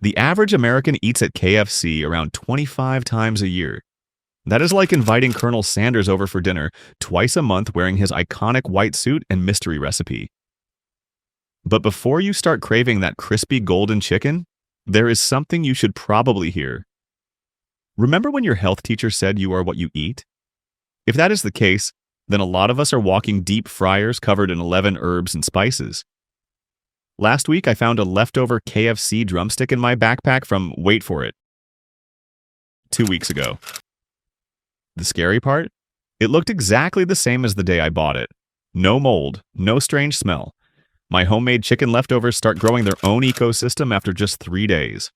The average American eats at KFC around 25 times a year. That is like inviting Colonel Sanders over for dinner twice a month wearing his iconic white suit and mystery recipe. But before you start craving that crispy golden chicken, there is something you should probably hear. Remember when your health teacher said you are what you eat? If that is the case, then a lot of us are walking deep fryers covered in 11 herbs and spices. Last week, I found a leftover KFC drumstick in my backpack from, wait for it, 2 weeks ago. The scary part? It looked exactly the same as the day I bought it. No mold, no strange smell. My homemade chicken leftovers start growing their own ecosystem after just 3 days.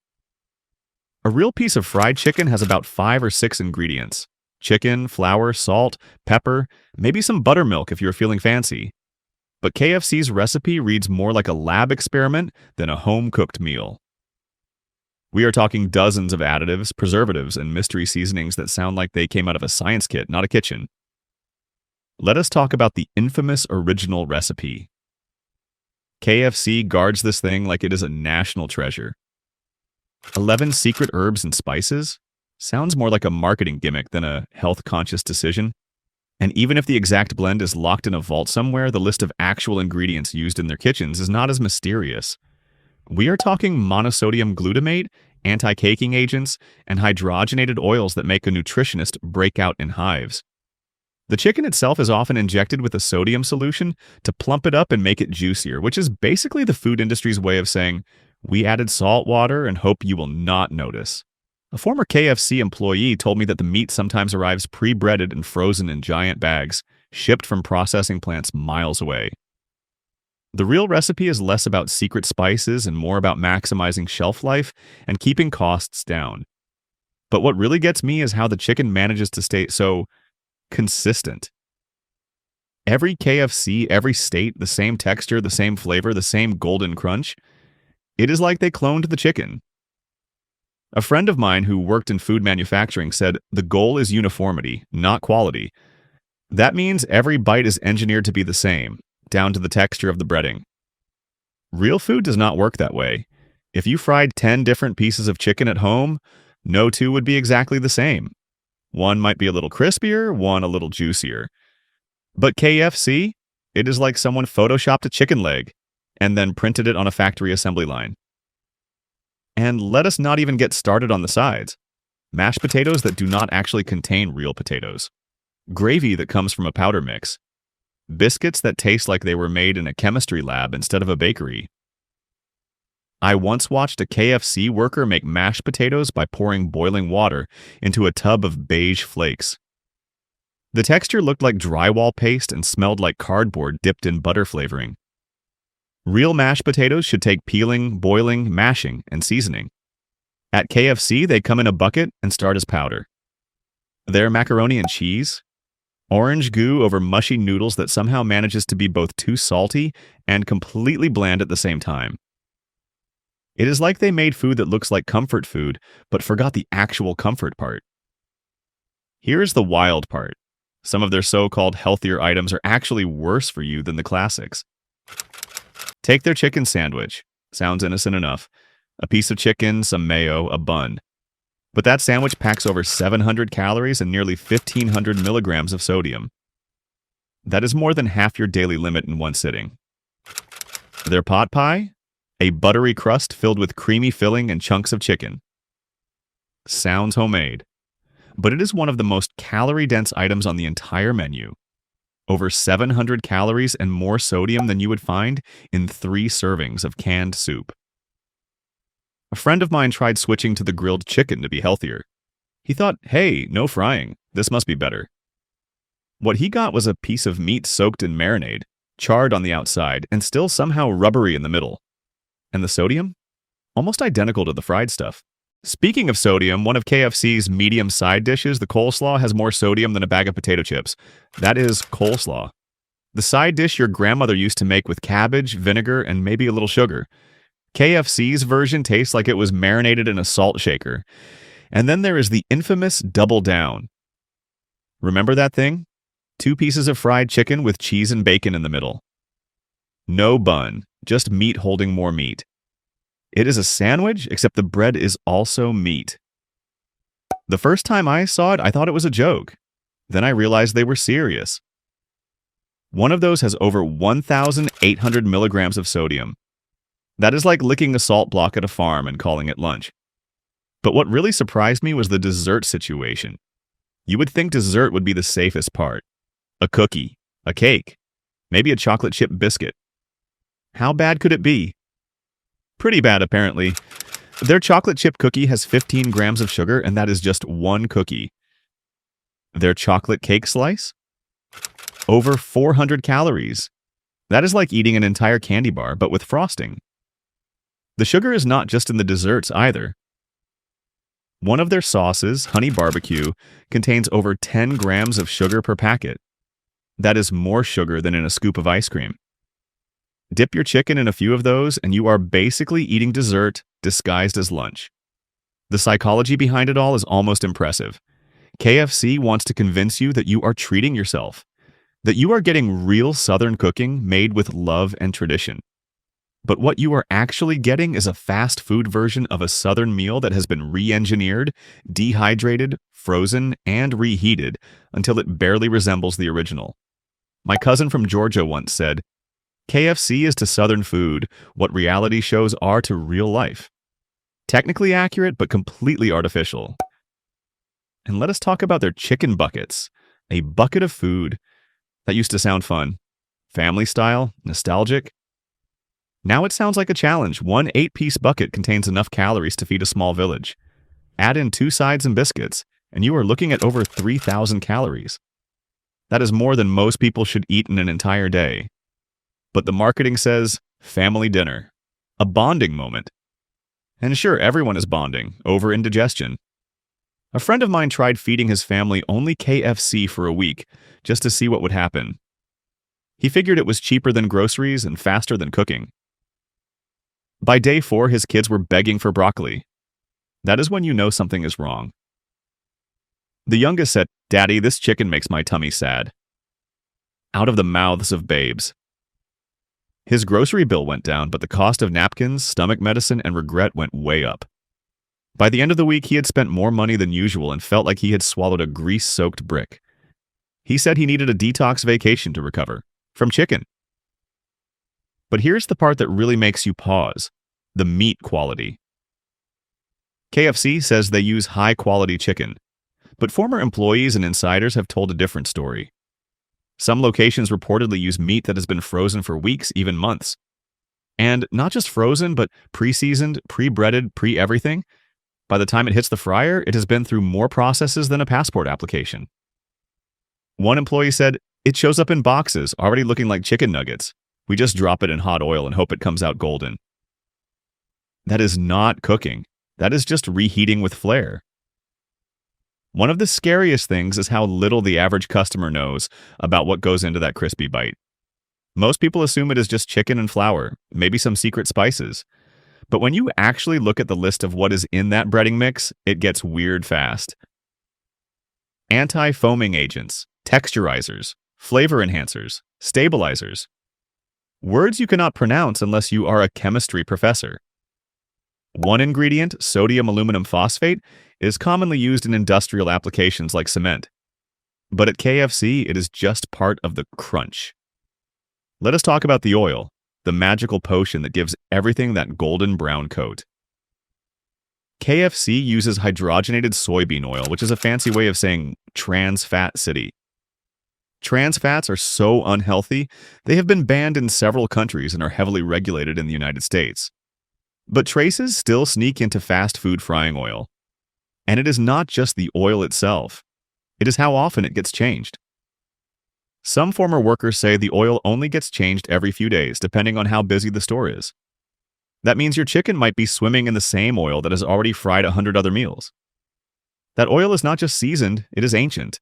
A real piece of fried chicken has about 5 or 6 ingredients. Chicken, flour, salt, pepper, maybe some buttermilk if you're feeling fancy. But KFC's recipe reads more like a lab experiment than a home-cooked meal. We are talking dozens of additives, preservatives, and mystery seasonings that sound like they came out of a science kit, not a kitchen. Let us talk about the infamous original recipe. KFC guards this thing like it is a national treasure. 11 secret herbs and spices? Sounds more like a marketing gimmick than a health-conscious decision. And even if the exact blend is locked in a vault somewhere, the list of actual ingredients used in their kitchens is not as mysterious. We are talking monosodium glutamate, anti-caking agents, and hydrogenated oils that make a nutritionist break out in hives. The chicken itself is often injected with a sodium solution to plump it up and make it juicier, which is basically the food industry's way of saying, we added salt water and hope you will not notice. A former KFC employee told me that the meat sometimes arrives pre-breaded and frozen in giant bags, shipped from processing plants miles away. The real recipe is less about secret spices and more about maximizing shelf life and keeping costs down. But what really gets me is how the chicken manages to stay so consistent. Every KFC, every state, the same texture, the same flavor, the same golden crunch. It is like they cloned the chicken. A friend of mine who worked in food manufacturing said the goal is uniformity, not quality. That means every bite is engineered to be the same, down to the texture of the breading. Real food does not work that way. If you fried 10 different pieces of chicken at home, no two would be exactly the same. One might be a little crispier, one a little juicier. But KFC, it is like someone photoshopped a chicken leg and then printed it on a factory assembly line. And let us not even get started on the sides. Mashed potatoes that do not actually contain real potatoes. Gravy that comes from a powder mix. Biscuits that taste like they were made in a chemistry lab instead of a bakery. I once watched a KFC worker make mashed potatoes by pouring boiling water into a tub of beige flakes. The texture looked like drywall paste and smelled like cardboard dipped in butter flavoring. Real mashed potatoes should take peeling, boiling, mashing, and seasoning. At KFC, they come in a bucket and start as powder. Their macaroni and cheese? Orange goo over mushy noodles that somehow manages to be both too salty and completely bland at the same time. It is like they made food that looks like comfort food, but forgot the actual comfort part. Here's the wild part. Some of their so-called healthier items are actually worse for you than the classics. Take their chicken sandwich. Sounds innocent enough. A piece of chicken, some mayo, a bun. But that sandwich packs over 700 calories and nearly 1,500 milligrams of sodium. That is more than half your daily limit in one sitting. Their pot pie? A buttery crust filled with creamy filling and chunks of chicken. Sounds homemade. But it is one of the most calorie-dense items on the entire menu. Over 700 calories and more sodium than you would find in 3 servings of canned soup. A friend of mine tried switching to the grilled chicken to be healthier. He thought, hey, no frying, this must be better. What he got was a piece of meat soaked in marinade, charred on the outside, and still somehow rubbery in the middle. And the sodium? Almost identical to the fried stuff. Speaking of sodium, one of KFC's medium side dishes, the coleslaw, has more sodium than a bag of potato chips. That is coleslaw. The side dish your grandmother used to make with cabbage, vinegar, and maybe a little sugar. KFC's version tastes like it was marinated in a salt shaker. And then there is the infamous double down. Remember that thing? 2 pieces of fried chicken with cheese and bacon in the middle. No bun, just meat holding more meat. It is a sandwich, except the bread is also meat. The first time I saw it, I thought it was a joke. Then I realized they were serious. One of those has over 1,800 milligrams of sodium. That is like licking a salt block at a farm and calling it lunch. But what really surprised me was the dessert situation. You would think dessert would be the safest part. A cookie, a cake, maybe a chocolate chip biscuit. How bad could it be? Pretty bad, apparently. Their chocolate chip cookie has 15 grams of sugar, and that is just one cookie. Their chocolate cake slice? Over 400 calories. That is like eating an entire candy bar, but with frosting. The sugar is not just in the desserts either. One of their sauces, honey barbecue, contains over 10 grams of sugar per packet. That is more sugar than in a scoop of ice cream. Dip your chicken in a few of those, and you are basically eating dessert disguised as lunch. The psychology behind it all is almost impressive. KFC wants to convince you that you are treating yourself, that you are getting real Southern cooking made with love and tradition. But what you are actually getting is a fast food version of a Southern meal that has been re-engineered, dehydrated, frozen, and reheated until it barely resembles the original. My cousin from Georgia once said, KFC is to Southern food what reality shows are to real life. Technically accurate, but completely artificial. And let us talk about their chicken buckets. A bucket of food. That used to sound fun. Family style, nostalgic. Now it sounds like a challenge. One 8-piece bucket contains enough calories to feed a small village. Add in 2 sides and biscuits, and you are looking at over 3,000 calories. That is more than most people should eat in an entire day. But the marketing says, family dinner. A bonding moment. And sure, everyone is bonding over indigestion. A friend of mine tried feeding his family only KFC for a week, just to see what would happen. He figured it was cheaper than groceries and faster than cooking. By day 4, his kids were begging for broccoli. That is when you know something is wrong. The youngest said, "Daddy, this chicken makes my tummy sad." Out of the mouths of babes. His grocery bill went down, but the cost of napkins, stomach medicine, and regret went way up. By the end of the week, he had spent more money than usual and felt like he had swallowed a grease-soaked brick. He said he needed a detox vacation to recover. From chicken. But here's the part that really makes you pause. The meat quality. KFC says they use high-quality chicken, but former employees and insiders have told a different story. Some locations reportedly use meat that has been frozen for weeks, even months. And not just frozen, but pre-seasoned, pre-breaded, pre-everything. By the time it hits the fryer, it has been through more processes than a passport application. One employee said, "It shows up in boxes, already looking like chicken nuggets. We just drop it in hot oil and hope it comes out golden." That is not cooking. That is just reheating with flair. One of the scariest things is how little the average customer knows about what goes into that crispy bite. Most people assume it is just chicken and flour, maybe some secret spices. But when you actually look at the list of what is in that breading mix, it gets weird fast. Anti-foaming agents, texturizers, flavor enhancers, stabilizers. Words you cannot pronounce unless you are a chemistry professor. One ingredient, sodium aluminum phosphate, is commonly used in industrial applications like cement. But at KFC, it is just part of the crunch. Let us talk about the oil, the magical potion that gives everything that golden brown coat. KFC uses hydrogenated soybean oil, which is a fancy way of saying trans fat city. Trans fats are so unhealthy, they have been banned in several countries and are heavily regulated in the United States. But traces still sneak into fast food frying oil. And it is not just the oil itself. It is how often it gets changed. Some former workers say the oil only gets changed every few days, depending on how busy the store is. That means your chicken might be swimming in the same oil that has already fried 100 other meals. That oil is not just seasoned, it is ancient.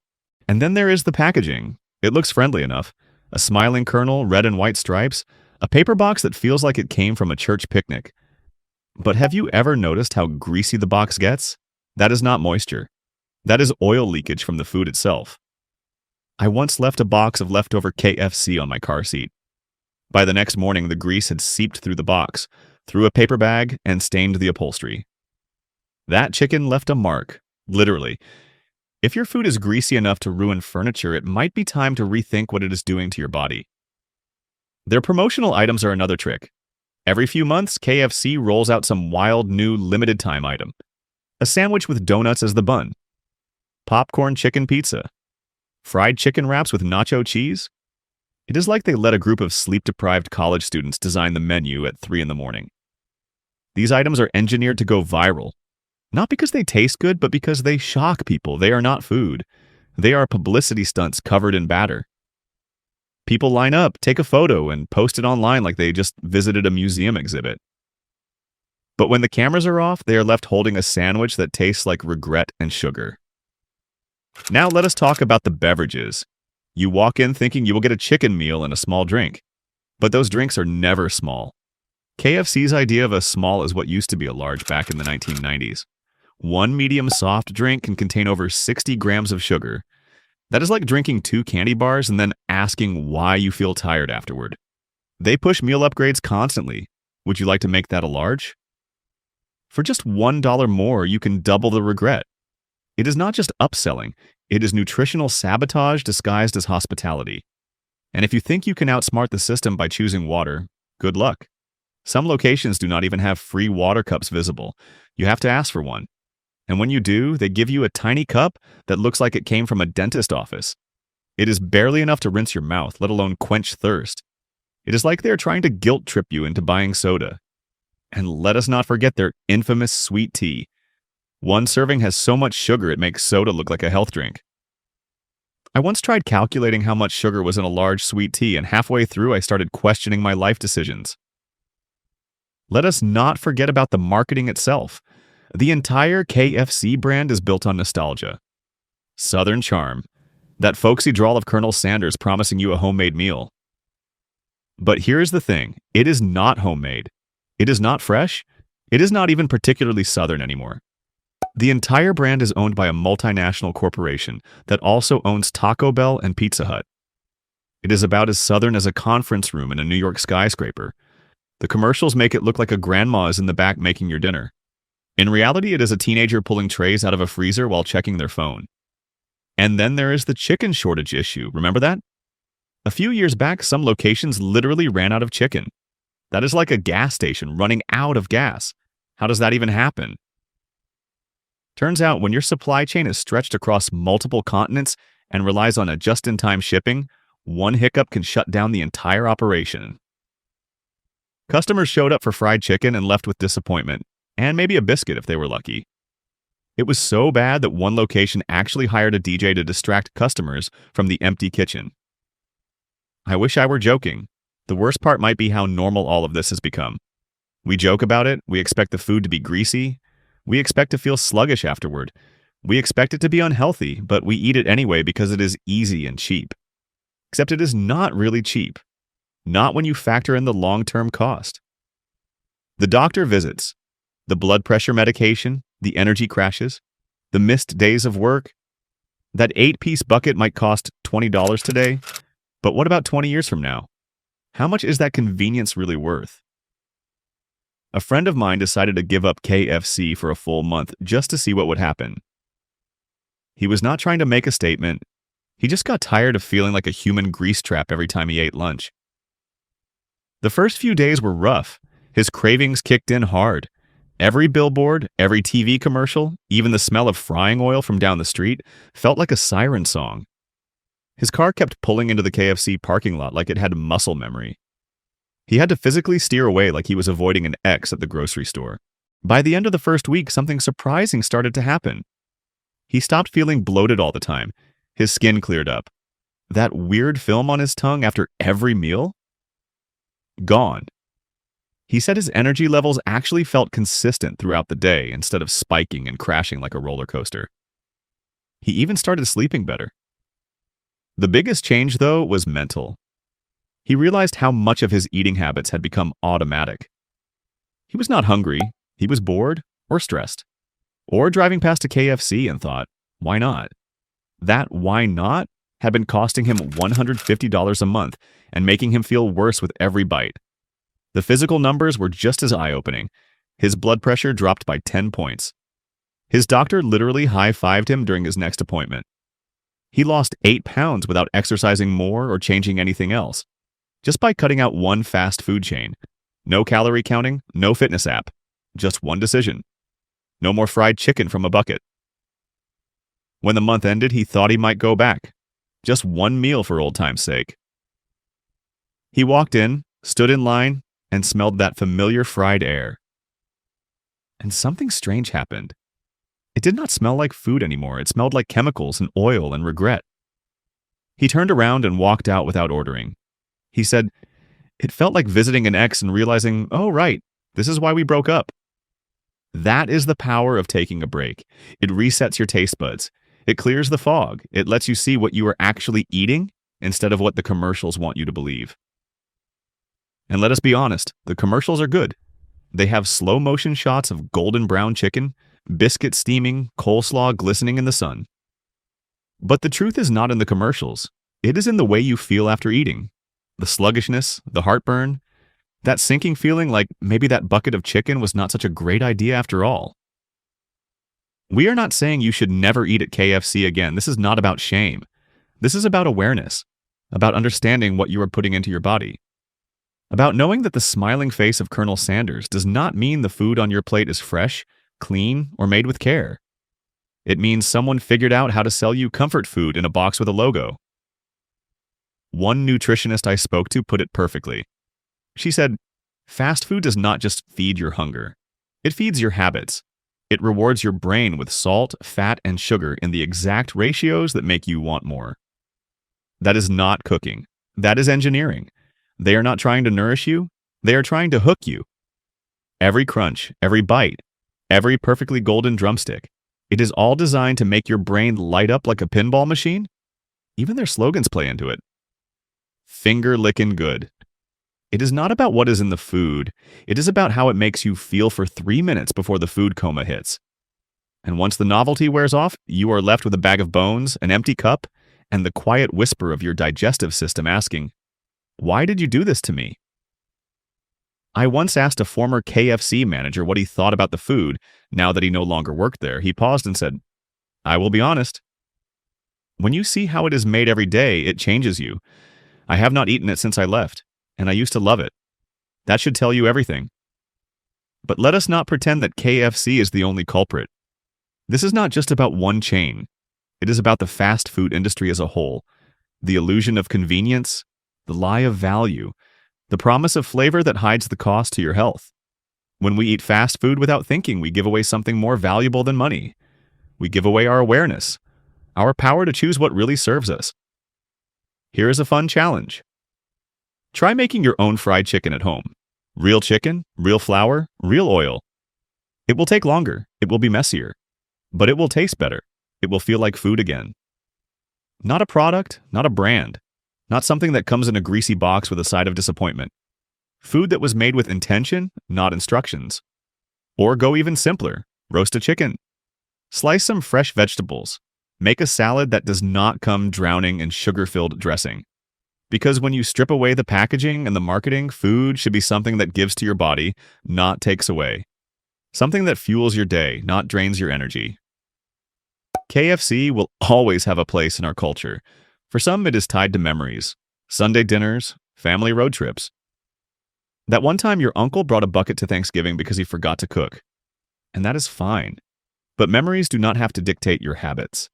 And then there is the packaging. It looks friendly enough. A smiling kernel, red and white stripes, a paper box that feels like it came from a church picnic. But have you ever noticed how greasy the box gets? That is not moisture. That is oil leakage from the food itself. I once left a box of leftover KFC on my car seat. By the next morning, the grease had seeped through the box, threw a paper bag, and stained the upholstery. That chicken left a mark, literally. If your food is greasy enough to ruin furniture, it might be time to rethink what it is doing to your body. Their promotional items are another trick. Every few months, KFC rolls out some wild new limited time item. A sandwich with donuts as the bun. Popcorn chicken pizza. Fried chicken wraps with nacho cheese. It is like they let a group of sleep-deprived college students design the menu at 3 in the morning. These items are engineered to go viral. Not because they taste good, but because they shock people. They are not food. They are publicity stunts covered in batter. People line up, take a photo, and post it online like they just visited a museum exhibit. But when the cameras are off, they are left holding a sandwich that tastes like regret and sugar. Now let us talk about the beverages. You walk in thinking you will get a chicken meal and a small drink. But those drinks are never small. KFC's idea of a small is what used to be a large back in the 1990s. One medium soft drink can contain over 60 grams of sugar. That is like drinking 2 candy bars and then asking why you feel tired afterward. They push meal upgrades constantly. Would you like to make that a large? For just $1 more, you can double the regret. It is not just upselling, it is nutritional sabotage disguised as hospitality. And if you think you can outsmart the system by choosing water, good luck. Some locations do not even have free water cups visible. You have to ask for one. And when you do, they give you a tiny cup that looks like it came from a dentist office. It is barely enough to rinse your mouth, let alone quench thirst. It is like they are trying to guilt trip you into buying soda. And let us not forget their infamous sweet tea. One serving has so much sugar it makes soda look like a health drink. I once tried calculating how much sugar was in a large sweet tea, and halfway through I started questioning my life decisions. Let us not forget about the marketing itself. The entire KFC brand is built on nostalgia. Southern charm. That folksy drawl of Colonel Sanders promising you a homemade meal. But here's the thing. It is not homemade. It is not fresh. It is not even particularly Southern anymore. The entire brand is owned by a multinational corporation that also owns Taco Bell and Pizza Hut. It is about as Southern as a conference room in a New York skyscraper. The commercials make it look like a grandma is in the back making your dinner. In reality, it is a teenager pulling trays out of a freezer while checking their phone. And then there is the chicken shortage issue. Remember that? A few years back, some locations literally ran out of chicken. That is like a gas station running out of gas. How does that even happen? Turns out when your supply chain is stretched across multiple continents and relies on a just-in-time shipping, one hiccup can shut down the entire operation. Customers showed up for fried chicken and left with disappointment, and maybe a biscuit if they were lucky. It was so bad that one location actually hired a DJ to distract customers from the empty kitchen. I wish I were joking. The worst part might be how normal all of this has become. We joke about it, we expect the food to be greasy, we expect to feel sluggish afterward, we expect it to be unhealthy, but we eat it anyway because it is easy and cheap. Except it is not really cheap. Not when you factor in the long-term cost. The doctor visits, the blood pressure medication, the energy crashes, the missed days of work. That 8-piece bucket might cost $20 today, but what about 20 years from now? How much is that convenience really worth? A friend of mine decided to give up KFC for a full month just to see what would happen. He was not trying to make a statement. He just got tired of feeling like a human grease trap every time he ate lunch. The first few days were rough. His cravings kicked in hard. Every billboard, every TV commercial, even the smell of frying oil from down the street felt like a siren song. His car kept pulling into the KFC parking lot like it had muscle memory. He had to physically steer away like he was avoiding an X at the grocery store. By the end of the first week, something surprising started to happen. He stopped feeling bloated all the time. His skin cleared up. That weird film on his tongue after every meal? Gone. He said his energy levels actually felt consistent throughout the day instead of spiking and crashing like a roller coaster. He even started sleeping better. The biggest change, though, was mental. He realized how much of his eating habits had become automatic. He was not hungry, he was bored or stressed. Or driving past a KFC and thought, why not? That why not had been costing him $150 a month and making him feel worse with every bite. The physical numbers were just as eye-opening. His blood pressure dropped by 10 points. His doctor literally high-fived him during his next appointment. He lost 8 pounds without exercising more or changing anything else, just by cutting out one fast food chain. No calorie counting, no fitness app. Just one decision. No more fried chicken from a bucket. When the month ended, he thought he might go back. Just one meal for old time's sake. He walked in, stood in line, and smelled that familiar fried air. And something strange happened. It did not smell like food anymore. It smelled like chemicals and oil and regret. He turned around and walked out without ordering. He said, "It felt like visiting an ex and realizing, oh, right, this is why we broke up." That is the power of taking a break. It resets your taste buds. It clears the fog. It lets you see what you are actually eating instead of what the commercials want you to believe. And let us be honest, the commercials are good. They have slow motion shots of golden brown chicken, biscuit steaming, coleslaw glistening in the sun. But the truth is not in the commercials. It is in the way you feel after eating. The sluggishness, the heartburn, that sinking feeling like maybe that bucket of chicken was not such a great idea after all. We are not saying you should never eat at KFC again. This is not about shame. This is about awareness, about understanding what you are putting into your body, about knowing that the smiling face of Colonel Sanders does not mean the food on your plate is fresh, clean, or made with care. It means someone figured out how to sell you comfort food in a box with a logo. One nutritionist I spoke to put it perfectly. She said, "Fast food does not just feed your hunger. It feeds your habits. It rewards your brain with salt, fat, and sugar in the exact ratios that make you want more." That is not cooking. That is engineering. They are not trying to nourish you. They are trying to hook you. Every crunch, every bite, every perfectly golden drumstick, it is all designed to make your brain light up like a pinball machine. Even their slogans play into it. Finger lickin' good. It is not about what is in the food. It is about how it makes you feel for 3 minutes before the food coma hits. And once the novelty wears off, you are left with a bag of bones, an empty cup, and the quiet whisper of your digestive system asking, "Why did you do this to me?" I once asked a former KFC manager what he thought about the food now that he no longer worked there. He paused and said, "I will be honest. When you see how it is made every day, it changes you. I have not eaten it since I left, and I used to love it. That should tell you everything." But let us not pretend that KFC is the only culprit. This is not just about one chain. It is about the fast food industry as a whole. The illusion of convenience, the lie of value, the promise of flavor that hides the cost to your health. When we eat fast food without thinking, we give away something more valuable than money. We give away our awareness, our power to choose what really serves us. Here is a fun challenge. Try making your own fried chicken at home. Real chicken, real flour, real oil. It will take longer, it will be messier, but it will taste better. It will feel like food again. Not a product, not a brand, not something that comes in a greasy box with a side of disappointment. Food that was made with intention, not instructions. Or go even simpler, roast a chicken. Slice some fresh vegetables. Make a salad that does not come drowning in sugar-filled dressing. Because when you strip away the packaging and the marketing, food should be something that gives to your body, not takes away. Something that fuels your day, not drains your energy. KFC will always have a place in our culture. For some, it is tied to memories, Sunday dinners, family road trips. That one time your uncle brought a bucket to Thanksgiving because he forgot to cook. And that is fine. But memories do not have to dictate your habits.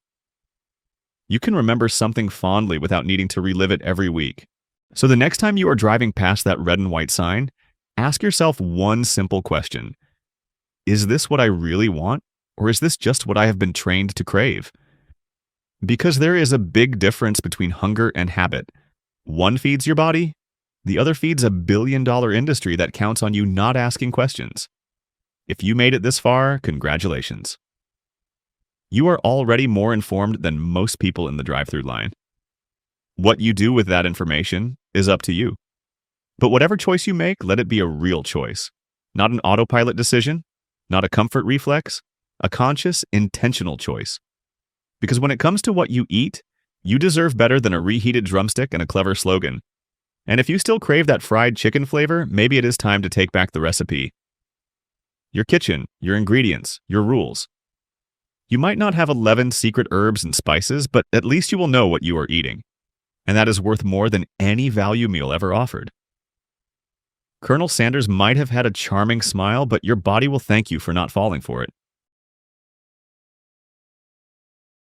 You can remember something fondly without needing to relive it every week. So the next time you are driving past that red and white sign, ask yourself one simple question. Is this what I really want? Or is this just what I have been trained to crave? Because there is a big difference between hunger and habit. One feeds your body, the other feeds a billion-dollar industry that counts on you not asking questions. If you made it this far, congratulations. You are already more informed than most people in the drive-thru line. What you do with that information is up to you. But whatever choice you make, let it be a real choice. Not an autopilot decision, not a comfort reflex, a conscious, intentional choice. Because when it comes to what you eat, you deserve better than a reheated drumstick and a clever slogan. And if you still crave that fried chicken flavor, maybe it is time to take back the recipe. Your kitchen, your ingredients, your rules. You might not have 11 secret herbs and spices, but at least you will know what you are eating. And that is worth more than any value meal ever offered. Colonel Sanders might have had a charming smile, but your body will thank you for not falling for it.